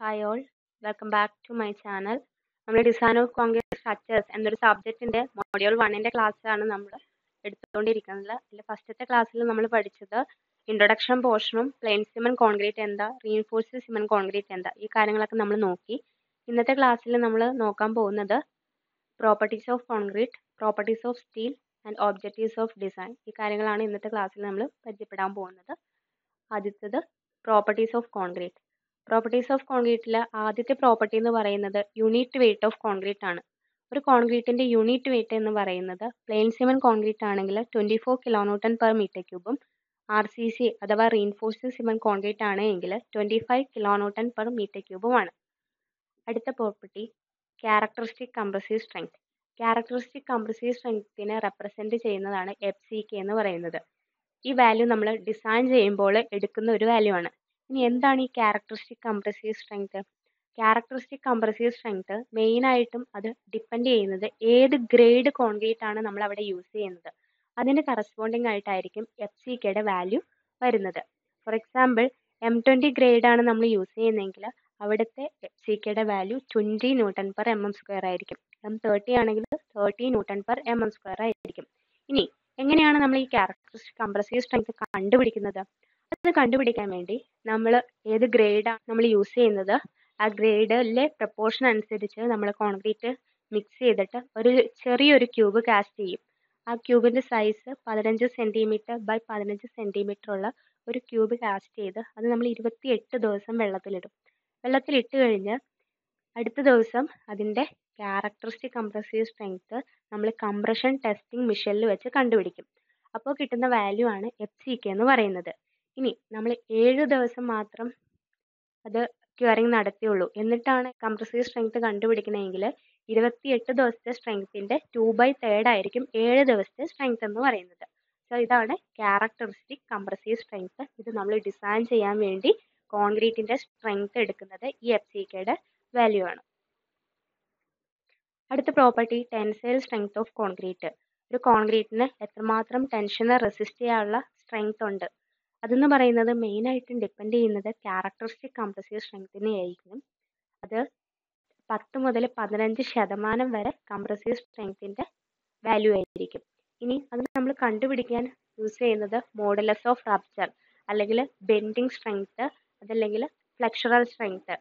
Hi all, welcome back to my channel. നമ്മൾ design of concrete structures എന്നൊരു സബ്ജക്റ്റിന്റെ module 1ന്റെ ക്ലാസ്സാണ് നമ്മൾ എടുത്തുകൊണ്ടിരിക്കുന്നത്. അതിൽ ഫസ്റ്റത്തെ ക്ലാസ്സിൽ നമ്മൾ പഠിച്ചത് ഇൻട്രൊഡക്ഷൻ പോർഷനും പ്ലെയിൻ സിമന്റ് കോൺക്രീറ്റ് എന്താ, റീഇൻഫോഴ്സ്ഡ് സിമന്റ് കോൺക്രീറ്റ് എന്താ, ഈ കാര്യങ്ങളൊക്കെ നമ്മൾ നോക്കി. ഇന്നത്തെ ക്ലാസ്സിൽ നമ്മൾ നോക്കാൻ പോകുന്നത് properties of concrete, properties of steel and objectives of design. ഈ കാര്യങ്ങളാണ് ഇന്നത്തെ ക്ലാസ്സിൽ നമ്മൾ പരിചയപ്പെടാൻ പോകുന്നത്. ആദ്യത്തേത് properties of concrete. Properties of കോൺക്രീറ്റിൽ ആദ്യത്തെ പ്രോപ്പർട്ടി എന്ന് പറയുന്നത് യൂണിറ്റ് വെയിറ്റ് ഓഫ് കോൺക്രീറ്റ് ആണ്. ഒരു കോൺക്രീറ്റിന്റെ യൂണിറ്റ് വെയിറ്റ് എന്ന് പറയുന്നത് പ്ലെയിൻ സിമന്റ് കോൺക്രീറ്റ് ആണെങ്കിൽ 24 കിലോന്യൂട്ടൺ പെർ മീറ്റർ ക്യൂബും RCC അഥവാ റീഇൻഫോഴ്സ്ഡ് സിമന്റ് കോൺക്രീറ്റ് ആണെങ്കിൽ 25 കിലോന്യൂട്ടൺ പെർ മീറ്റർ ക്യൂബുമാണ്. അടുത്ത property characteristic compressive strength. Characteristic compressive സ്ട്രെങ്ത്തിനെ റെപ്രസെന്റ് ചെയ്യുന്നതാണ് FCK എന്ന് പറയുന്നത്. ഈ വാല്യൂ നമ്മൾ ഡിസൈൻ ചെയ്യുമ്പോൾ എടുക്കുന്ന ഒരു വാല്യൂ ആണ്. ഇനി എന്താണ് ഈ characteristic compressive strength? Characteristic compressive strength main ആയിട്ടും അത് ഡിപ്പെൻഡ് ചെയ്യുന്നത് ഏത് ഗ്രേഡ് കോൺക്രീറ്റ് ആണ് നമ്മൾ അവിടെ യൂസ് ചെയ്യുന്നത്, അതിന് കറസ്പോണ്ടിങ് ആയിട്ടായിരിക്കും FCKയുടെ വാല്യൂ വരുന്നത്. ഫോർ എക്സാമ്പിൾ M20 ഗ്രേഡ് ആണ് നമ്മൾ യൂസ് ചെയ്യുന്നതെങ്കിൽ അവിടുത്തെ FCKയുടെ വാല്യൂ 20 ന്യൂട്ടൺ പെർ mm² ആയിരിക്കും. M30 ആണെങ്കിൽ 30 ന്യൂട്ടൺ പെർ mm² ആയിരിക്കും. ഇനി എങ്ങനെയാണ് നമ്മൾ ഈ ക്യാരക്ടറിസ്റ്റിക് കംപ്രസീവ് സ്ട്രെങ്ത് കണ്ടുപിടിക്കുന്നത്? അത് കണ്ടുപിടിക്കാൻ വേണ്ടി നമ്മൾ ഏത് ഗ്രേഡാണ് നമ്മൾ യൂസ് ചെയ്യുന്നത്, ആ ഗ്രേഡിലെ പ്രപ്പോർഷൻ അനുസരിച്ച് നമ്മൾ കോൺക്രീറ്റ് മിക്സ് ചെയ്തിട്ട് ഒരു ചെറിയൊരു ക്യൂബ് കാസ്റ്റ് ചെയ്യും. ആ ക്യൂബിന്റെ സൈസ് 15 സെന്റിമീറ്റർ ബൈ 15 സെന്റിമീറ്റർ ഉള്ള ഒരു ക്യൂബ് കാസ്റ്റ് ചെയ്ത് അത് നമ്മൾ 28 ദിവസം വെള്ളത്തിലിടും. വെള്ളത്തിലിട്ട് കഴിഞ്ഞ് അടുത്ത ദിവസം അതിന്റെ ക്യാരക്ടറിസ്റ്റിക് കംപ്രസീവ് സ്ട്രെങ്ത് നമ്മൾ കംപ്രഷൻ ടെസ്റ്റിംഗ് മെഷീനിൽ വെച്ച് കണ്ടുപിടിക്കും. അപ്പോൾ കിട്ടുന്ന വാല്യൂ ആണ് FCK എന്ന് പറയുന്നത്. ഇനി നമ്മൾ 7 ദിവസം മാത്രം അത് ക്യൂറിങ് നടത്തിയുള്ളൂ എന്നിട്ടാണ് കംപ്രസീവ് സ്ട്രെങ്ത് കണ്ടുപിടിക്കണമെങ്കിൽ 28 ദിവസത്തെ സ്ട്രെങ്ത്തിന്റെ 2/3 ആയിരിക്കും 7 ദിവസത്തെ സ്ട്രെങ്ത് എന്ന് പറയുന്നത്. സോ ഇതാണ് ക്യാരക്ടറിസ്റ്റിക് കംപ്രസീവ് സ്ട്രെങ്ത്. ഇത് നമ്മൾ ഡിസൈൻ ചെയ്യാൻ വേണ്ടി കോൺക്രീറ്റിന്റെ സ്ട്രെങ്ത് എടുക്കുന്നത് ഈ FCKയുടെ വാല്യൂ ആണ്. അടുത്ത property tensile strength of concrete. ഒരു കോൺക്രീറ്റിന് എത്രമാത്രം ടെൻഷനെ റെസിസ്റ്റ് ചെയ്യാനുള്ള സ്ട്രെങ്ത് ഉണ്ട് അതെന്ന് പറയുന്നത് മെയിൻ ആയിട്ടും ഡിപ്പെൻഡ് ചെയ്യുന്നത് ക്യാരക്ടറിസ്റ്റിക് കംപ്രസീവ് സ്ട്രെങ്ത്തിനെ ആയിരിക്കും. അത് 10 മുതൽ 15% വരെ കംപ്രസീവ് സ്ട്രെങ്ത്തിന്റെ വാല്യൂ ആയിരിക്കും. ഇനി അത് നമ്മൾ കണ്ടുപിടിക്കാൻ യൂസ് ചെയ്യുന്നത് മോഡുലസ് ഓഫ് റപ്ചർ അല്ലെങ്കിൽ ബെൻഡിങ് സ്ട്രെങ്ത് അതല്ലെങ്കിൽ ഫ്ലെക്ചറൽ സ്ട്രെങ്ത്.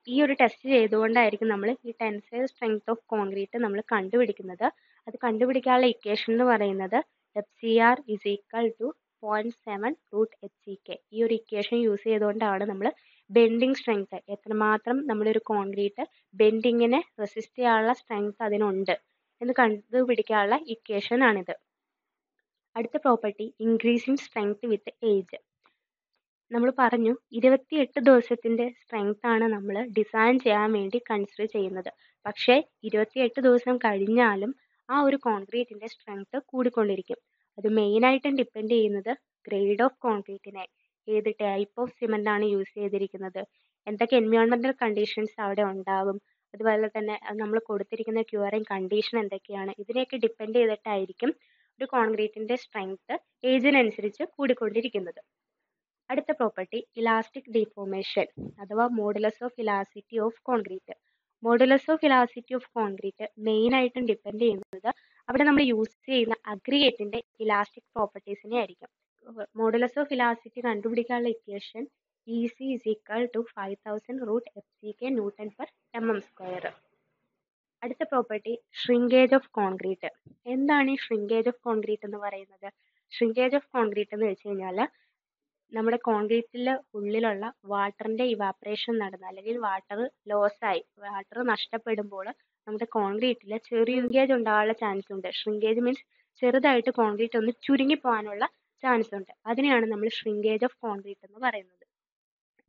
ഈ ഒരു ടെസ്റ്റ് ചെയ്തുകൊണ്ടായിരിക്കും നമ്മൾ ഈ ടെൻസൈൽ സ്ട്രെങ്ത് ഓഫ് കോൺക്രീറ്റ് നമ്മൾ കണ്ടുപിടിക്കുന്നത്. അത് കണ്ടുപിടിക്കാനുള്ള ഇക്വേഷൻ എന്ന് പറയുന്നത് FCR is equal to 0.7 root HCK. ഈ ഒരു ഇക്വേഷൻ യൂസ് ചെയ്തുകൊണ്ടാണ് നമ്മൾ ബെൻഡിങ് സ്ട്രെങ്ത് എത്രമാത്രം നമ്മളൊരു കോൺക്രീറ്റ് ബെൻഡിങ്ങിനെ റെസിസ്റ്റ് ചെയ്യാനുള്ള സ്ട്രെങ്ത് അതിനുണ്ട് എന്ന് കണ്ടുപിടിക്കാനുള്ള ഇക്വേഷൻ ആണിത്. അടുത്ത പ്രോപ്പർട്ടി ഇൻക്രീസിങ് സ്ട്രെങ്ത് വിത്ത് ഏജ്. നമ്മൾ പറഞ്ഞു 28 ദിവസത്തിന്റെ സ്ട്രെങ്ത് ആണ് നമ്മൾ ഡിസൈൻ ചെയ്യാൻ വേണ്ടി കൺസിഡർ ചെയ്യുന്നത്. പക്ഷേ 28 ദിവസം കഴിഞ്ഞാലും ആ ഒരു കോൺക്രീറ്റിന്റെ സ്ട്രെങ്ത് കൂടിക്കൊണ്ടിരിക്കും. അത് മെയിൻ ആയിട്ടും ഡിപ്പെൻഡ് ചെയ്യുന്നത് ഗ്രേഡ് ഓഫ് കോൺക്രീറ്റിനെ, ഏത് ടൈപ്പ് ഓഫ് സിമന്റ് ആണ് യൂസ് ചെയ്തിരിക്കുന്നത്, എന്തൊക്കെ എൻവയോൺമെന്റൽ കണ്ടീഷൻസ് അവിടെ ഉണ്ടാകും, അതുപോലെ തന്നെ നമ്മൾ കൊടുത്തിരിക്കുന്ന ക്യൂറിങ് കണ്ടീഷൻ എന്തൊക്കെയാണ്, ഇതിനെയൊക്കെ ഡിപ്പെൻഡ് ചെയ്തിട്ടായിരിക്കും ഒരു കോൺക്രീറ്റിന്റെ സ്ട്രെങ്ത് ഏജിനനുസരിച്ച് കൂടിക്കൊണ്ടിരിക്കുന്നത്. അടുത്ത പ്രോപ്പർട്ടി ഇലാസ്റ്റിക് ഡിഫോർമേഷൻ അഥവാ modulus of elasticity of concrete. Modulus of elasticity of concrete main ആയിട്ടും ഡിപ്പെൻഡ് ചെയ്യുന്നത് അവിടെ നമ്മൾ യൂസ് ചെയ്യുന്ന അഗ്രിഗേറ്റിന്റെ ഇലാസ്റ്റിക് പ്രോപ്പർട്ടീസിനെ ആയിരിക്കും. മോഡുലസ് ഓഫ് ഇലാസ്റ്റിറ്റി കണ്ടുപിടിക്കാനുള്ള equation EC is equal to 5000 root FCK newton per mm². അടുത്ത പ്രോപ്പർട്ടി ഷ്രിങ്കേജ് ഓഫ് കോൺക്രീറ്റ്. എന്താണ് ഈ ഷ്രിങ്കേജ് ഓഫ് കോൺക്രീറ്റ് എന്ന് പറയുന്നത്? ഷ്രിങ്കേജ് ഓഫ് കോൺക്രീറ്റ് എന്ന് വെച്ച് കഴിഞ്ഞാൽ നമ്മുടെ കോൺക്രീറ്റിലെ ഉള്ളിലുള്ള വാട്ടറിന്റെ ഇവാപ്പറേഷൻ നടന്ന് അല്ലെങ്കിൽ വാട്ടർ ലോസായി വാട്ടർ നഷ്ടപ്പെടുമ്പോൾ നമ്മുടെ കോൺക്രീറ്റിൽ ചെറിയ ഷ്രിങ്കേജ് ഉണ്ടാകാനുള്ള ചാൻസ് ഉണ്ട്. ഷ്രിങ്കേജ് മീൻസ് ചെറുതായിട്ട് കോൺക്രീറ്റ് ഒന്ന് ചുരുങ്ങി പോകാനുള്ള ചാൻസ് ഉണ്ട്. അതിനെയാണ് നമ്മൾ ഷ്രിങ്കേജ് ഓഫ് കോൺക്രീറ്റ് എന്ന് പറയുന്നത്.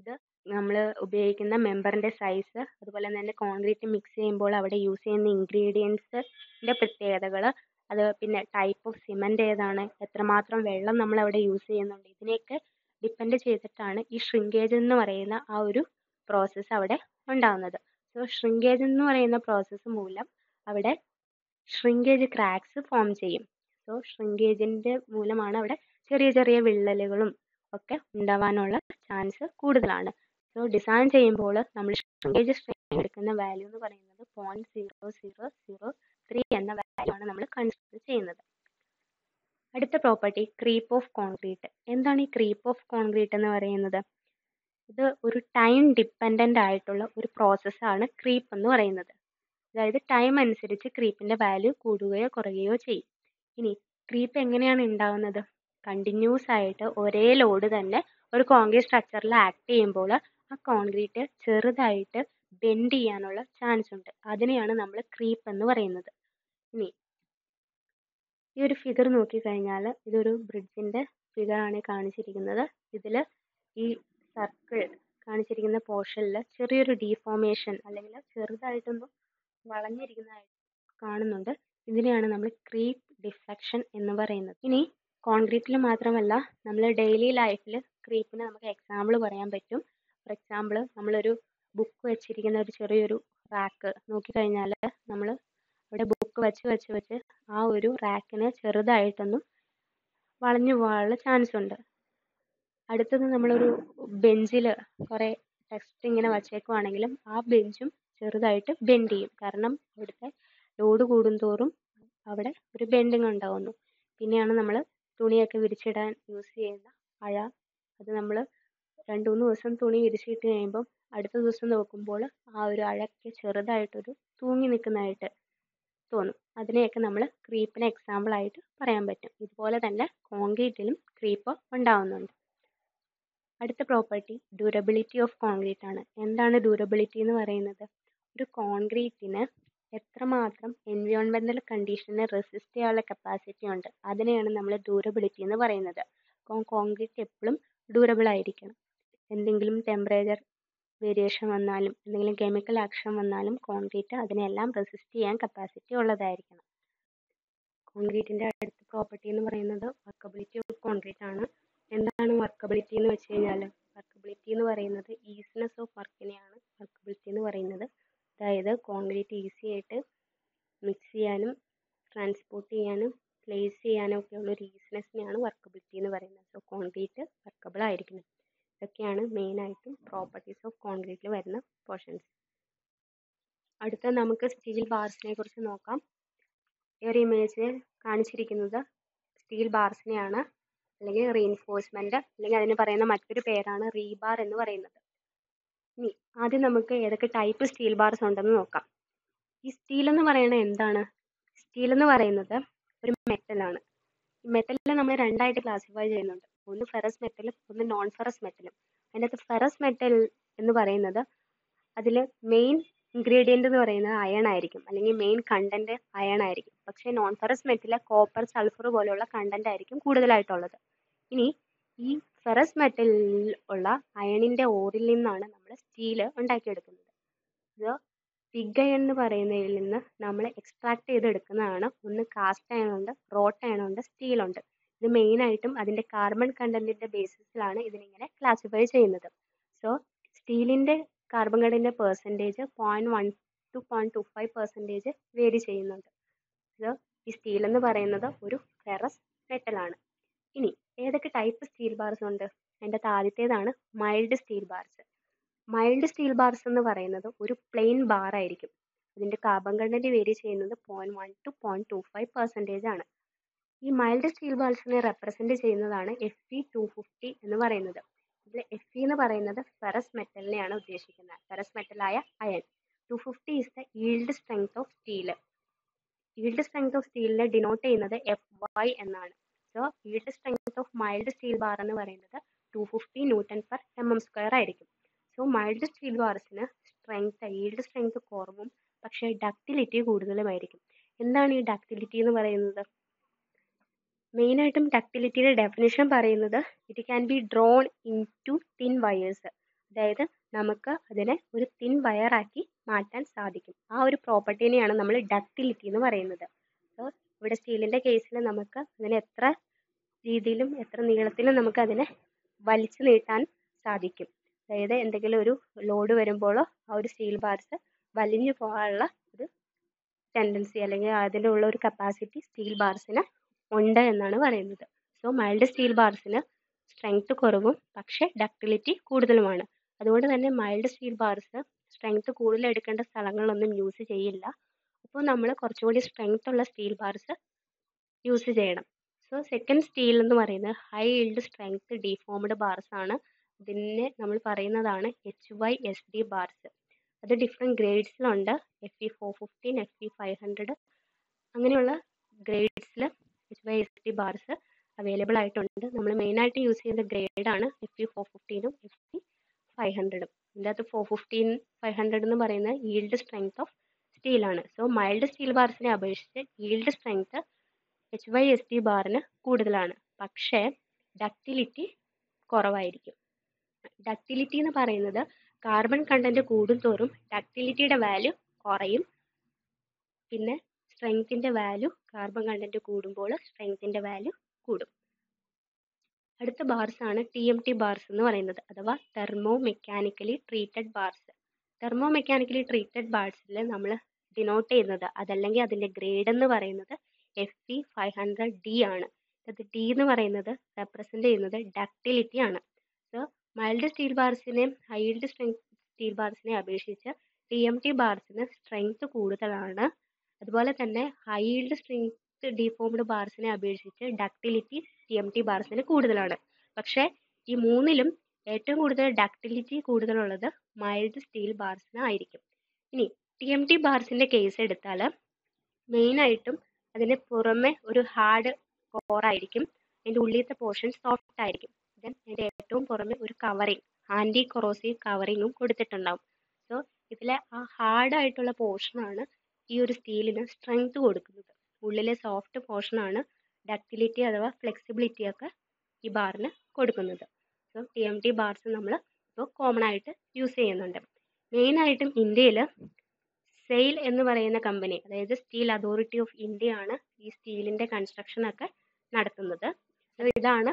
ഇത് നമ്മൾ ഉപയോഗിക്കുന്ന മെമ്പറിന്റെ സൈസ്, അതുപോലെ തന്നെ കോൺക്രീറ്റ് മിക്സ് ചെയ്യുമ്പോൾ അവിടെ യൂസ് ചെയ്യുന്ന ഇൻഗ്രീഡിയൻസിന്റെ പ്രത്യേകതകൾ, അത് പിന്നെ ടൈപ്പ് ഓഫ് സിമന്റ് ഏതാണ്, എത്രമാത്രം വെള്ളം നമ്മൾ അവിടെ യൂസ് ചെയ്യുന്നുണ്ട്, ഇതിനെയൊക്കെ ഡിപ്പെൻഡ് ചെയ്തിട്ടാണ് ഈ ഷ്രിങ്കേജ് എന്ന് പറയുന്ന ആ ഒരു പ്രോസസ്സ് അവിടെ ഉണ്ടാകുന്നത്. സോ ഷ്രിങ്കേജ് എന്ന് പറയുന്ന പ്രോസസ്സ് മൂലം അവിടെ ഷ്രിങ്കേജ് ക്രാക്സ് ഫോം ചെയ്യും. സോ ഷ്രിങ്കേജിന്റെ മൂലമാണ് അവിടെ ചെറിയ ചെറിയ വിള്ളലുകളും ഒക്കെ ഉണ്ടാവാനുള്ള ചാൻസ് കൂടുതലാണ്. സോ ഡിസൈൻ ചെയ്യുമ്പോൾ നമ്മൾ ഷ്രിങ്കേജ് സ്ട്രെങ്ത് എടുക്കുന്ന വാല്യൂ എന്ന് പറയുന്നത് 0.0003 എന്ന വാല്യൂ ആണ് നമ്മൾ കൺസിഡർ ചെയ്യുന്നത്. അടുത്ത പ്രോപ്പർട്ടി ക്രീപ്പ് ഓഫ് കോൺക്രീറ്റ്. എന്താണ് ഈ ക്രീപ്പ് ഓഫ് കോൺക്രീറ്റ് എന്ന് പറയുന്നത്? ഇത് ഒരു ടൈം ഡിപ്പെൻഡൻ്റ് ആയിട്ടുള്ള ഒരു പ്രോസസ്സാണ് ക്രീപ്പ് എന്ന് പറയുന്നത്. അതായത് ടൈം അനുസരിച്ച് ക്രീപ്പിന്റെ വാല്യൂ കൂടുകയോ കുറയുകയോ ചെയ്യും. ഇനി ക്രീപ്പ് എങ്ങനെയാണ് ഉണ്ടാവുന്നത്? കണ്ടിന്യൂസ് ആയിട്ട് ഒരേ ലോഡ് തന്നെ ഒരു കോൺക്രീറ്റ് സ്ട്രക്ചറിൽ ആക്ട് ചെയ്യുമ്പോൾ ആ കോൺക്രീറ്റ് ചെറുതായിട്ട് ബെൻഡ് ചെയ്യാനുള്ള ചാൻസ് ഉണ്ട്. അതിനെയാണ് നമ്മൾ ക്രീപ്പ് എന്ന് പറയുന്നത്. ഇനി ഈ ഒരു ഫിഗർ നോക്കിക്കഴിഞ്ഞാൽ ഇതൊരു ബ്രിഡ്ജിന്റെ ഫിഗർ ആണ് കാണിച്ചിരിക്കുന്നത്. ഇതിൽ ഈ സർക്കിൾ കാണിച്ചിരിക്കുന്ന പോർഷനിൽ ചെറിയൊരു ഡീഫോർമേഷൻ അല്ലെങ്കിൽ ചെറുതായിട്ടൊന്ന് വളഞ്ഞിരിക്കുന്നതായിട്ട് കാണുന്നുണ്ട്. ഇതിനെയാണ് നമ്മൾ ക്രീപ്പ് ഡിഫ്ലക്ഷൻ എന്ന് പറയുന്നത്. ഇനി കോൺക്രീറ്റിൽ മാത്രമല്ല നമ്മൾ ഡെയിലി ലൈഫിൽ ക്രീപ്പിന് നമുക്ക് എക്സാമ്പിൾ പറയാൻ പറ്റും. ഫോർ എക്സാമ്പിൾ നമ്മളൊരു ബുക്ക് വെച്ചിരിക്കുന്ന ഒരു ചെറിയൊരു റാക്ക് നോക്കിക്കഴിഞ്ഞാൽ നമ്മൾ അവിടെ ബുക്ക് വെച്ച് ആ ഒരു റാക്കിന് ചെറുതായിട്ടൊന്നും വളഞ്ഞു പോകാനുള്ള ചാൻസ് ഉണ്ട്. അടുത്തത് നമ്മളൊരു ബെഞ്ചിൽ കുറേ ടെക്സ്റ്റ് ഇങ്ങനെ വച്ചേക്കുവാണെങ്കിലും ആ ബെഞ്ചും ചെറുതായിട്ട് ബെൻഡ് ചെയ്യും. കാരണം അവിടുത്തെ ലോഡ് കൂടുന്തോറും അവിടെ ഒരു ബെൻഡിങ് ഉണ്ടാവുന്നു. പിന്നെയാണ് നമ്മൾ തുണിയൊക്കെ വിരിച്ചിടാൻ യൂസ് ചെയ്യുന്ന അഴ. അത് നമ്മൾ 2-3 ദിവസം തുണി വിരിച്ചിട്ട് കഴിയുമ്പം അടുത്ത ദിവസം നോക്കുമ്പോൾ ആ ഒരു അഴയ്ക്ക് ചെറുതായിട്ടൊരു തൂങ്ങി നിൽക്കുന്നതായിട്ട് തോന്നും. അതിനെയൊക്കെ നമ്മൾ ക്രീപ്പിന് എക്സാമ്പിൾ ആയിട്ട് പറയാൻ പറ്റും. ഇതുപോലെ തന്നെ കോൺക്രീറ്റിലും ക്രീപ്പ് ഉണ്ടാവുന്നുണ്ട്. അടുത്ത പ്രോപ്പർട്ടി ഡ്യൂറബിലിറ്റി ഓഫ് കോൺക്രീറ്റ് ആണ്. എന്താണ് ഡ്യൂറബിലിറ്റി എന്ന് പറയുന്നത്? ഒരു കോൺക്രീറ്റിന് എത്രമാത്രം എൻവയോൺമെന്റൽ കണ്ടീഷനെ റെസിസ്റ്റ് ചെയ്യാനുള്ള കപ്പാസിറ്റി ഉണ്ട്, അതിനെയാണ് നമ്മൾ ഡ്യൂറബിലിറ്റി എന്ന് പറയുന്നത്. കോൺക്രീറ്റ് എപ്പോഴും ഡ്യൂറബിൾ ആയിരിക്കണം. എന്തെങ്കിലും ടെമ്പറേച്ചർ വേരിയേഷൻ വന്നാലും എന്തെങ്കിലും കെമിക്കൽ ആക്ഷൻ വന്നാലും കോൺക്രീറ്റ് അതിനെല്ലാം റെസിസ്റ്റ് ചെയ്യാൻ കപ്പാസിറ്റി ഉള്ളതായിരിക്കണം. കോൺക്രീറ്റിന്റെ അടുത്ത പ്രോപ്പർട്ടി എന്ന് പറയുന്നത് വർക്കബിലിറ്റി ഓഫ് കോൺക്രീറ്റ് ആണ്. എന്താണ് വർക്കബിലിറ്റി എന്ന് വെച്ച് കഴിഞ്ഞാൽ, വർക്കബിലിറ്റി എന്ന് പറയുന്നത് ഈസിനെസ് ഓഫ് വർക്കിനെയാണ് വർക്കബിലിറ്റി എന്ന് പറയുന്നത്. അതായത് കോൺക്രീറ്റ് ഈസി ആയിട്ട് മിക്സ് ചെയ്യാനും ട്രാൻസ്പോർട്ട് ചെയ്യാനും പ്ലേസ് ചെയ്യാനും ഒക്കെ ഉള്ള ഒരു ഈസിനെസ്സിനെയാണ് വർക്കബിലിറ്റി എന്ന് പറയുന്നത്. സോ കോൺക്രീറ്റ് വർക്കബിൾ ആയിരിക്കണം. ഇതൊക്കെയാണ് മെയിനായിട്ടും പ്രോപ്പർട്ടീസ് ഓഫ് കോൺക്രീറ്റിൽ വരുന്ന പോർഷൻസ്. അടുത്ത നമുക്ക് സ്റ്റീൽ ബാർസിനെ കുറിച്ച് നോക്കാം. ഈ ഒരു ഇമേജിൽ കാണിച്ചിരിക്കുന്നത് സ്റ്റീൽ ബാർസിനെയാണ്, അല്ലെങ്കിൽ റീഇൻഫോഴ്സ്മെന്റ്, അല്ലെങ്കിൽ അതിന് പറയുന്ന മറ്റൊരു പേരാണ് റീബാർ എന്ന് പറയുന്നത്. ഇനി ആദ്യം നമുക്ക് ഏതൊക്കെ ടൈപ്പ് സ്റ്റീൽ ബാർസ് ഉണ്ടെന്ന് നോക്കാം. ഈ സ്റ്റീൽ എന്ന് പറയുന്നത് എന്താണ്? സ്റ്റീൽ എന്ന് പറയുന്നത് ഒരു മെറ്റലാണ്. മെറ്റലിനെ നമ്മൾ രണ്ടായിട്ട് ക്ലാസിഫൈ ചെയ്യുന്നുണ്ട്. ഒന്ന് ഫെറസ് മെറ്റലും ഒന്ന് നോൺ ഫെറസ് മെറ്റലും. അതിനകത്ത് ഫെറസ് മെറ്റൽ എന്ന് പറയുന്നത് അതിൽ മെയിൻ ഇൻഗ്രീഡിയൻ്റ് എന്ന് പറയുന്നത് അയൺ ആയിരിക്കും, അല്ലെങ്കിൽ മെയിൻ കണ്ടന്റ് അയൺ ആയിരിക്കും. പക്ഷേ non ferrous metal copper, sulphur പോലെയുള്ള കണ്ടന്റ് ആയിരിക്കും കൂടുതലായിട്ടുള്ളത്. ഇനി ഈ ഫെറസ് മെറ്റലിൽ ഉള്ള അയണിന്റെ ഓറിൽ നിന്നാണ് നമ്മൾ സ്റ്റീൽ ഉണ്ടാക്കിയെടുക്കുന്നത്. ഇത് പിഗ് അയൺ എന്ന് പറയുന്നതിൽ നിന്ന് നമ്മൾ എക്സ്ട്രാക്ട് ചെയ്തെടുക്കുന്നതാണ്. ഒന്ന് കാസ്റ്റ് അയൺ ഉണ്ട്, റോട്ട് അയൺ ഉണ്ട്, സ്റ്റീൽ ഉണ്ട്. ഇത് മെയിനായിട്ടും അതിന്റെ കാർബൺ കണ്ടന്റിന്റെ ബേസിസിലാണ് ഇതിനിങ്ങനെ ക്ലാസിഫൈ ചെയ്യുന്നത്. സോ സ്റ്റീലിന്റെ കാർബൺ കണ്ടന്റിന്റെ പെർസെൻറ്റേജ് 0.1 to 0.25% വേരി ചെയ്യുന്നുണ്ട്. സോ ഈ സ്റ്റീൽ എന്ന് പറയുന്നത് ഒരു ഫെറസ് മെറ്റലാണ്. ഇനി ഏതൊക്കെ ടൈപ്പ് സ്റ്റീൽ ബാർസ് ഉണ്ട്? അതിൻ്റെ ആദ്യത്തേതാണ് mild steel bars. Mild steel bars എന്ന് പറയുന്നത് ഒരു പ്ലെയിൻ ബാർ ആയിരിക്കും. അതിന്റെ കാർബൺ കണ്ടന്റ് വേരി ചെയ്യുന്നത് 0.1 to 0.25% ആണ്. ഈ മൈൽഡ് സ്റ്റീൽ ബാർസിനെ റെപ്രസെന്റ് ചെയ്യുന്നതാണ് Fe250 എന്ന് പറയുന്നത്. ഇതിൽ Fe എന്ന് പറയുന്നത് ഫെറസ് മെറ്റലിനെയാണ് ഉദ്ദേശിക്കുന്നത്, ferrous മെറ്റലായ iron. 250 is the yield strength of steel. yield strength of സ്റ്റീലിനെ ഡിനോട്ട് ചെയ്യുന്നത് Fy എന്നാണ്. So yield strength of mild steel bar എന്ന് പറയുന്നത് 250 Newton/mm² ആയിരിക്കും. സോ മൈൽഡ് സ്റ്റീൽ ബാർസിന് yield strength കുറവും പക്ഷേ ഡക്റ്റിലിറ്റി കൂടുതലുമായിരിക്കും. എന്താണ് ഈ ഡക്റ്റിലിറ്റി എന്ന് പറയുന്നത്? മെയിനായിട്ടും ഡക്റ്റിലിറ്റിയുടെ ഡെഫിനിഷൻ പറയുന്നത് it can be drawn into thin wires. അതായത് നമുക്ക് അതിനെ ഒരു തിൻ വയറാക്കി മാറ്റാൻ സാധിക്കും. ആ ഒരു പ്രോപ്പർട്ടീനെയാണ് നമ്മൾ ഡക്റ്റിലിറ്റി എന്ന് പറയുന്നത്. സോ ഇവിടെ സ്റ്റീലിന്റെ കേസിൽ നമുക്ക് അതിനെ എത്ര രീതിയിലും എത്ര നീളത്തിലും നമുക്ക് അതിനെ വലിച്ചു നീട്ടാൻ സാധിക്കും. അതായത് എന്തെങ്കിലും ഒരു ലോഡ് വരുമ്പോഴോ ആ ഒരു സ്റ്റീൽ ബാർസ് വലിഞ്ഞു പോകാനുള്ള ഒരു ടെൻഡൻസി അല്ലെങ്കിൽ അതിനുള്ള ഒരു കപ്പാസിറ്റി സ്റ്റീൽ ബാർസിന് ഉണ്ട് എന്നാണ് പറയുന്നത്. സോ മൈൽഡ് സ്റ്റീൽ ബാർസിന് സ്ട്രെങ്ത് കുറവും പക്ഷേ ഡക്റ്റിലിറ്റി കൂടുതലുമാണ്. അതുകൊണ്ട് തന്നെ മൈൽഡ് സ്റ്റീൽ ബാർസ് സ്ട്രെങ്ത് കൂടുതൽ എടുക്കേണ്ട സ്ഥലങ്ങളിലൊന്നും യൂസ് ചെയ്യില്ല. അപ്പോൾ നമ്മൾ കുറച്ചുകൂടി സ്ട്രെങ്ത് ഉള്ള സ്റ്റീൽ ബാർസ് യൂസ് ചെയ്യണം. സോ സെക്കൻഡ് സ്റ്റീൽ എന്ന് പറയുന്നത് high yield strength deformed bars ആണ്. ഇതിനെ നമ്മൾ പറയുന്നതാണ് HYSD ബാർസ്. അത് ഡിഫറെൻറ്റ് ഗ്രേഡ്സിലുണ്ട്. FE415, FE500 അങ്ങനെയുള്ള ഗ്രേഡ്സിൽ HYSD ബാർസ് അവൈലബിൾ ആയിട്ടുണ്ട്. നമ്മൾ മെയിനായിട്ട് യൂസ് ചെയ്യുന്ന ഗ്രേഡാണ് FE415ഉം FE500ഉം. ഇതിൻ്റെ അകത്ത് 415, 500 എന്ന് പറയുന്നത് ഈൽഡ് സ്ട്രെങ്ത് ഓഫ് സ്റ്റീലാണ്. സോ മൈൽഡ് സ്റ്റീൽ ബാർസിനെ അപേക്ഷിച്ച് ഈൽഡ് സ്ട്രെങ്ത് HYSD ബാറിന് കൂടുതലാണ്. പക്ഷേ ഡക്റ്റിലിറ്റി കുറവായിരിക്കും. ഡക്റ്റിലിറ്റി എന്ന് പറയുന്നത് കാർബൺ കണ്ടന്റ് കൂടുന്തോറും ഡക്റ്റിലിറ്റിയുടെ വാല്യൂ കുറയും. പിന്നെ സ്ട്രെങ്തിൻ്റെ വാല്യൂ കാർബൺ കണ്ടന്റ് കൂടുമ്പോൾ സ്ട്രെങ്തിൻ്റെ വാല്യൂ കൂടും. അടുത്ത ബാർസ് ആണ് TMT ബാർസ് എന്ന് പറയുന്നത്, അഥവാ thermo mechanically treated bars. Thermo mechanically treated ബാർസിൽ നമ്മൾ ഡിനോട്ട് ചെയ്യുന്നത് അതല്ലെങ്കിൽ അതിൻ്റെ ഗ്രേഡ് എന്ന് പറയുന്നത് FE500D ആണ്. അത് D എന്ന് പറയുന്നത് റെപ്രസെൻ്റ് ചെയ്യുന്നത് ഡക്റ്റിലിറ്റി ആണ്. സോ മൈൽഡ് സ്റ്റീൽ ബാർസിനെയും ഹൈൽഡ് സ്ട്രെങ്ത് സ്റ്റീൽ ബാർസിനെ അപേക്ഷിച്ച് TMT ബാർസിന് സ്ട്രെങ്ത് കൂടുതലാണ്. അതുപോലെ തന്നെ ഹൈൽഡ് സ്ട്രെങ്ത് ഡിഫോംഡ് ബാർസിനെ അപേക്ഷിച്ച് ഡക്റ്റിലിറ്റി TMT ബാർസിന് കൂടുതലാണ്. പക്ഷേ ഈ മൂന്നിലും ഏറ്റവും കൂടുതൽ ഡക്റ്റിലിറ്റി കൂടുതലുള്ളത് മൈൽഡ് സ്റ്റീൽ ബാർസിന് ആയിരിക്കും. ഇനി TMT ബാർസിൻ്റെ കേസ് എടുത്താൽ മെയിനായിട്ടും അതിന് പുറമെ ഒരു ഹാർഡ് കോറായിരിക്കും, അതിൻ്റെ ഉള്ളിലത്തെ പോർഷൻ സോഫ്റ്റ് ആയിരിക്കും. ദെൻ അതിൻ്റെ ഏറ്റവും പുറമെ ഒരു കവറിങ്, ആൻറ്റി കൊറോസീവ് കവറിങ്ങും കൊടുത്തിട്ടുണ്ടാവും. സോ ഇതിലെ ആ ഹാർഡായിട്ടുള്ള പോർഷനാണ് ഈ ഒരു സ്റ്റീലിന് സ്ട്രെങ്ത് കൊടുക്കുന്നത്. ഉള്ളിലെ സോഫ്റ്റ് പോർഷനാണ് ഡക്റ്റിലിറ്റി അഥവാ ഫ്ലെക്സിബിലിറ്റി ഒക്കെ ഈ ബാറിന് കൊടുക്കുന്നത്. സോ TMT ബാർസ് നമ്മൾ ഇപ്പോൾ കോമൺ ആയിട്ട് യൂസ് ചെയ്യുന്നുണ്ട്. മെയിനായിട്ടും ഇന്ത്യയിൽ സെയിൽ എന്ന് പറയുന്ന കമ്പനി, അതായത് സ്റ്റീൽ അതോറിറ്റി ഓഫ് ഇന്ത്യ ആണ് ഈ സ്റ്റീലിൻ്റെ കൺസ്ട്രക്ഷനൊക്കെ നടത്തുന്നത്. സോ ഇതാണ്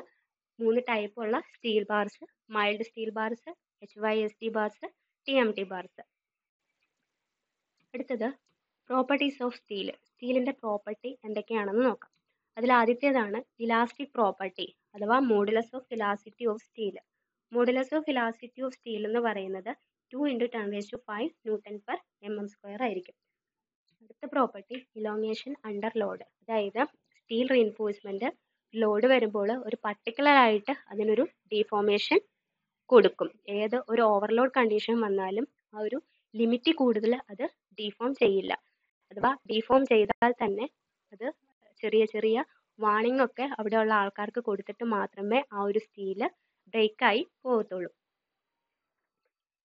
3 ടൈപ്പുള്ള steel bars: mild steel bars, HYSD bars, TMT bars. അടുത്തത് പ്രോപ്പർട്ടീസ് ഓഫ് സ്റ്റീൽ. സ്റ്റീലിൻ്റെ പ്രോപ്പർട്ടി എന്തൊക്കെയാണെന്ന് നോക്കാം. അതിൽ ആദ്യത്തേതാണ് ഇലാസ്റ്റിക് പ്രോപ്പർട്ടി അഥവാ modulus of elasticity of steel. Modulus of elasticity of steel എന്ന് പറയുന്നത് 2 × 10⁵ Nm²/mm² ആയിരിക്കും. അടുത്ത പ്രോപ്പർട്ടി ഇലോങ്ങേഷൻ അണ്ടർ ലോഡ്, അതായത് സ്റ്റീൽ റീൻഫോഴ്സ്മെന്റ് ലോഡ് വരുമ്പോൾ ഒരു പർട്ടിക്കുലർ ആയിട്ട് അതിനൊരു ഡീഫോർമേഷൻ കൊടുക്കും. ഏത് ഒരു ഓവർലോഡ് കണ്ടീഷൻ വന്നാലും ആ ഒരു ലിമിറ്റ് കൂടുതൽ അത് ഡീഫോം ചെയ്യില്ല. അഥവാ ഡീഫോം ചെയ്താൽ തന്നെ അത് ചെറിയ ചെറിയ വാണിംഗ് ഒക്കെ അവിടെയുള്ള ആൾക്കാർക്ക് കൊടുത്തിട്ട് മാത്രമേ ആ ഒരു സ്റ്റീല് ബ്രേക്കായി പോകത്തുള്ളൂ.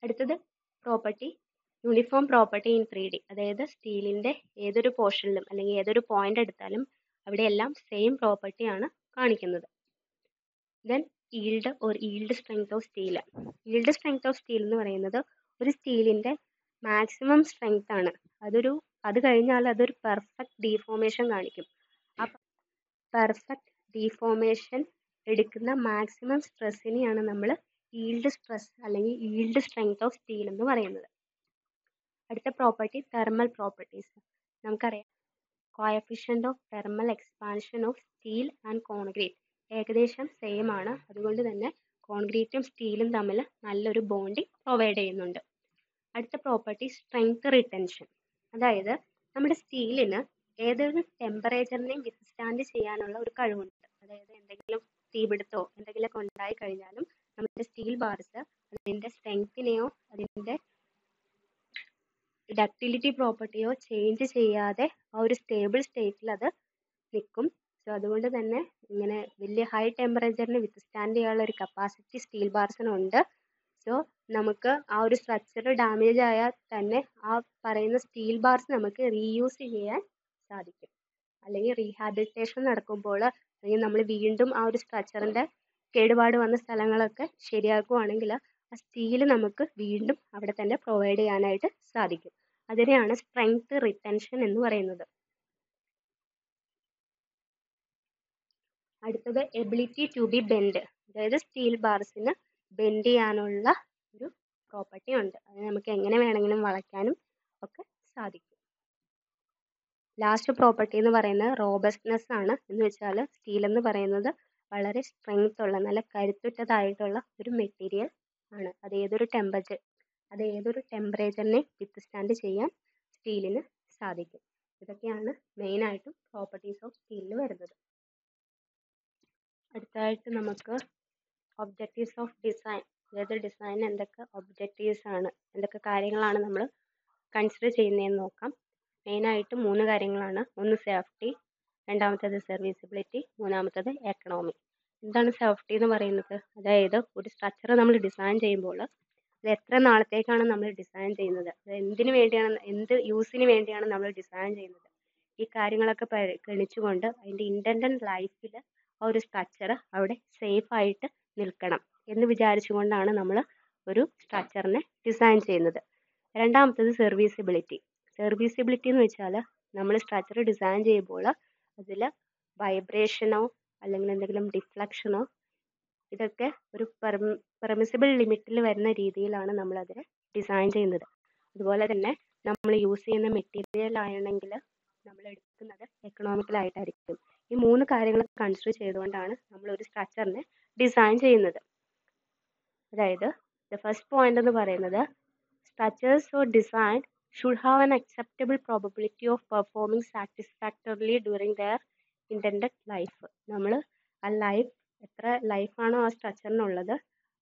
അടുത്തത് property uniform property in 3D, അതായത് സ്റ്റീലിൻ്റെ ഏതൊരു പോർഷനിലും അല്ലെങ്കിൽ ഏതൊരു പോയിന്റ് എടുത്താലും അവിടെയെല്ലാം സെയിം പ്രോപ്പർട്ടിയാണ് കാണിക്കുന്നത്. Then yield or yield strength of steel. Yield strength of steel എന്ന് പറയുന്നത് ഒരു സ്റ്റീലിൻ്റെ മാക്സിമം സ്ട്രെങ്ത് ആണ്. അത് കഴിഞ്ഞാൽ അതൊരു പെർഫെക്റ്റ് ഡീഫോർമേഷൻ കാണിക്കും. ആ പെർഫെക്റ്റ് ഡീഫോർമേഷൻ എടുക്കുന്ന മാക്സിമം സ്ട്രെസ്സിനെയാണ് നമ്മൾ ഈൽഡ് സ്ട്രെസ് അല്ലെങ്കിൽ ഈൽഡ് സ്ട്രെങ്ത് ഓഫ് സ്റ്റീൽ എന്ന് പറയുന്നത്. അടുത്ത പ്രോപ്പർട്ടി തെർമൽ പ്രോപ്പർട്ടീസ്. നമുക്കറിയാം coefficient of thermal expansion of steel and concrete ഏകദേശം സെയിം ആണ്. അതുകൊണ്ട് തന്നെ കോൺക്രീറ്റും സ്റ്റീലും തമ്മിൽ നല്ലൊരു ബോണ്ടിങ് പ്രൊവൈഡ് ചെയ്യുന്നുണ്ട്. അടുത്ത പ്രോപ്പർട്ടി സ്ട്രെങ്ത് റിട്ടൻഷൻ, അതായത് നമ്മുടെ സ്റ്റീലിന് ഏതൊരു ടെമ്പറേച്ചറിനെയും വിത്ത്സ്റ്റാൻഡ് ചെയ്യാനുള്ള ഒരു കഴിവുണ്ട്. അതായത് എന്തെങ്കിലും തീപിടുത്തോ എന്തെങ്കിലുമൊക്കെ ഉണ്ടായി കഴിഞ്ഞാലും നമ്മുടെ സ്റ്റീൽ ബാർസ് അതിൻ്റെ സ്ട്രെങ്ത്തിനെയോ അതിൻ്റെ ഡക്റ്റിലിറ്റി പ്രോപ്പർട്ടിയോ ചേഞ്ച് ചെയ്യാതെ ആ ഒരു സ്റ്റേബിൾ സ്റ്റേറ്റിൽ അത് നിൽക്കും. സോ അതുകൊണ്ട് തന്നെ ഇങ്ങനെ വലിയ ഹൈ ടെമ്പറേച്ചറിന് വിത്ത്സ്റ്റാൻഡ് ചെയ്യാനുള്ള ഒരു കപ്പാസിറ്റി സ്റ്റീൽ ബാർസിനുണ്ട്. സോ നമുക്ക് ആ ഒരു സ്ട്രക്ചർ ഡാമേജ് ആയാൽ തന്നെ ആ പറയുന്ന സ്റ്റീൽ ബാർസ് നമുക്ക് റീയൂസ് ചെയ്യാൻ സാധിക്കും. അല്ലെങ്കിൽ റീഹാബിലിറ്റേഷൻ നടക്കുമ്പോൾ അല്ലെങ്കിൽ നമ്മൾ വീണ്ടും ആ ഒരു സ്ട്രക്ചറിൻ്റെ കേടുപാട് വന്ന സ്ഥലങ്ങളൊക്കെ ശരിയാക്കുകയാണെങ്കിൽ ആ സ്റ്റീൽ നമുക്ക് വീണ്ടും അവിടെ തന്നെ പ്രൊവൈഡ് ചെയ്യാനായിട്ട് സാധിക്കും. അതിനെയാണ് സ്ട്രെങ്ത് റിട്ടൻഷൻ എന്ന് പറയുന്നത്. അടുത്തത് എബിലിറ്റി ടു ബി ബെൻഡ്, അതായത് സ്റ്റീൽ ബാർസിന് ബെൻഡ് ചെയ്യാനുള്ള ഒരു പ്രോപ്പർട്ടി ഉണ്ട്. അത് നമുക്ക് എങ്ങനെ വേണമെങ്കിലും വളയ്ക്കാനും ഒക്കെ സാധിക്കും. ലാസ്റ്റ് പ്രോപ്പർട്ടി എന്ന് പറയുന്നത് റോബസ്റ്റ്നെസ് ആണ്. എന്ന് വെച്ചാൽ സ്റ്റീൽ എന്ന് പറയുന്നത് വളരെ സ്ട്രെങ്ത് ഉള്ള നല്ല കരുത്തുറ്റതായിട്ടുള്ള ഒരു മെറ്റീരിയൽ ആണ്. അത് ഏതൊരു ടെമ്പറേച്ചറിനെ വിത്ത്സ്റ്റാൻഡ് ചെയ്യാൻ സ്റ്റീലിന് സാധിക്കും. ഇതൊക്കെയാണ് മെയിനായിട്ടും പ്രോപ്പർട്ടീസ് ഓഫ് സ്റ്റീലിൽ വരുന്നത്. അടുത്തതായിട്ട് നമുക്ക് ഒബ്ജക്റ്റീവ്സ് ഓഫ് ഡിസൈൻ, അതായത് ഡിസൈൻ എന്തൊക്കെ ഒബ്ജക്റ്റീവ്സ് ആണ്, എന്തൊക്കെ കാര്യങ്ങളാണ് നമ്മൾ കൺസിഡർ ചെയ്യുന്നതെന്ന് നോക്കാം. മെയിനായിട്ട് 3 കാര്യങ്ങളാണ്. ഒന്ന് സേഫ്റ്റി, രണ്ടാമത്തേത് സർവീസബിലിറ്റി, മൂന്നാമത്തേത് എക്കണോമി. എന്താണ് സേഫ്റ്റി എന്ന് പറയുന്നത്? അതായത് ഒരു സ്ട്രക്ചർ നമ്മൾ ഡിസൈൻ ചെയ്യുമ്പോൾ അത് എത്ര നാളത്തേക്കാണ് നമ്മൾ ഡിസൈൻ ചെയ്യുന്നത്, അത് എന്തിനു വേണ്ടിയാണ്, എന്ത് യൂസിന് വേണ്ടിയാണ് നമ്മൾ ഡിസൈൻ ചെയ്യുന്നത്, ഈ കാര്യങ്ങളൊക്കെ പരിഗണിച്ചുകൊണ്ട് അതിൻ്റെ ഇൻറ്റൻഡൻറ്റ് ലൈഫിൽ ആ ഒരു സ്ട്രക്ചർ അവിടെ സേഫ് ആയിട്ട് നിൽക്കണം എന്ന് വിചാരിച്ചുകൊണ്ടാണ് നമ്മൾ ഒരു സ്ട്രക്ചറിനെ ഡിസൈൻ ചെയ്യുന്നത്. രണ്ടാമത്തേത് സർവീസബിലിറ്റി. സർവീസബിലിറ്റി എന്ന് വെച്ചാൽ നമ്മൾ സ്ട്രക്ചർ ഡിസൈൻ ചെയ്യുമ്പോൾ അതിൽ വൈബ്രേഷനോ അല്ലെങ്കിൽ എന്തെങ്കിലും ഡിഫ്ലക്ഷനോ ഇതൊക്കെ ഒരു പെർമിസിബിൾ ലിമിറ്റിൽ വരുന്ന രീതിയിലാണ് നമ്മൾ അതിനെ ഡിസൈൻ ചെയ്യുന്നത്. അതുപോലെ തന്നെ നമ്മൾ യൂസ് ചെയ്യുന്ന മെറ്റീരിയൽ ആണെങ്കിൽ നമ്മൾ എടുക്കുന്നത് എക്കണോമിക്കലായിട്ടായിരിക്കും. ഈ 3 കാര്യങ്ങൾ കൺസിഡർ ചെയ്തുകൊണ്ടാണ് നമ്മൾ ഒരു സ്ട്രക്ചറിനെ ഡിസൈൻ ചെയ്യുന്നത്. അതായത് ദ ഫസ്റ്റ് പോയിന്റ് എന്ന് പറയുന്നത് structures or design should have an acceptable probability of performing satisfactorily during there intended life. നമ്മൾ ആ ലൈഫ്, എത്ര ലൈഫാണോ ആ സ്ട്രക്ചറിനുള്ളത്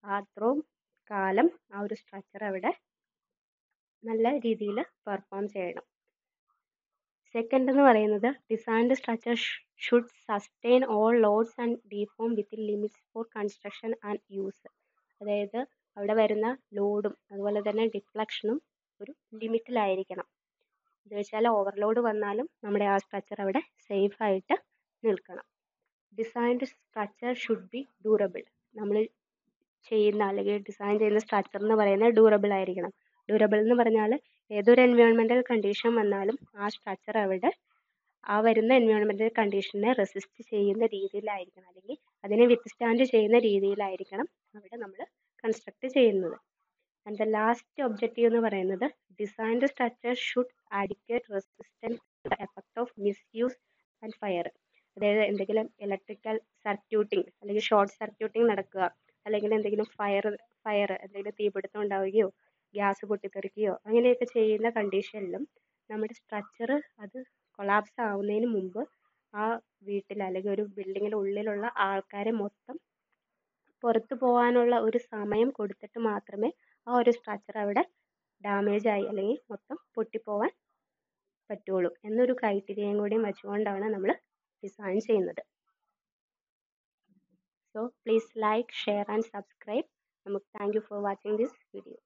അത്രയും കാലം ആ ഒരു സ്ട്രക്ചർ അവിടെ നല്ല രീതിയിൽ പെർഫോം ചെയ്യണം. സെക്കൻഡ് എന്ന് പറയുന്നത് designed structure should sustain all loads and deform within limits for construction and use. അതായത് അവിടെ വരുന്ന ലോഡും അതുപോലെ തന്നെ ഡിഫ്ലക്ഷനും ഒരു ലിമിറ്റിലായിരിക്കണം. എന്ന് വെച്ചാൽ ഓവർലോഡ് വന്നാലും നമ്മുടെ ആ സ്ട്രക്ചർ അവിടെ സേഫ് ആയിട്ട് നിൽക്കണം. Designed structure should be durable. നമ്മൾ ചെയ്യുന്ന അല്ലെങ്കിൽ ഡിസൈൻ ചെയ്യുന്ന സ്ട്രക്ചർ എന്ന് പറയുന്നത് ഡ്യൂറബിൾ ആയിരിക്കണം. ഡ്യൂറബിൾ എന്ന് പറഞ്ഞാൽ ഏതൊരു എൻവയോൺമെൻറ്റൽ കണ്ടീഷൻ വന്നാലും ആ സ്ട്രക്ചർ അവിടെ ആ വരുന്ന എൻവയോൺമെൻറ്റൽ കണ്ടീഷനെ റെസിസ്റ്റ് ചെയ്യുന്ന രീതിയിലായിരിക്കണം, അല്ലെങ്കിൽ അതിനെ വിത്ത്സ്റ്റാൻഡ് ചെയ്യുന്ന രീതിയിലായിരിക്കണം അവിടെ നമ്മൾ കൺസ്ട്രക്ട് ചെയ്യുന്നത്. ആൻഡ് ദ ലാസ്റ്റ് ഒബ്ജക്റ്റീവ് എന്ന് പറയുന്നത് designed structure should adequate resistance to the effect of misuse and fire. അതായത് എന്തെങ്കിലും ഇലക്ട്രിക്കൽ സർക്യൂട്ടിങ് അല്ലെങ്കിൽ ഷോർട്ട് സർക്യൂട്ടിങ് നടക്കുക, അല്ലെങ്കിൽ എന്തെങ്കിലും ഫയർ എന്തെങ്കിലും തീപിടുത്തം ഉണ്ടാവുകയോ ഗ്യാസ് പൊട്ടിത്തെറിക്കുകയോ അങ്ങനെയൊക്കെ ചെയ്യുന്ന കണ്ടീഷനിലും നമ്മുടെ സ്ട്രക്ചർ അത് കൊളാപ്സ് ആവുന്നതിന് മുമ്പ് ആ വീട്ടിൽ അല്ലെങ്കിൽ ഒരു ബിൽഡിങ്ങിൻ്റെ ഉള്ളിലുള്ള ആൾക്കാരെ മൊത്തം പുറത്തു പോകാനുള്ള ഒരു സമയം കൊടുത്തിട്ട് മാത്രമേ ആ ഒരു സ്ട്രക്ചർ അവിടെ ഡാമേജ് ആയി അല്ലെങ്കിൽ മൊത്തം പൊട്ടിപ്പോവാൻ പറ്റുള്ളൂ എന്നൊരു ക്രൈറ്റീരിയയും കൂടിയും വെച്ചുകൊണ്ടാണ് നമ്മൾ ഡിസൈൻ ചെയ്യുന്നത്. So please like, share and subscribe. Thank you for watching this video.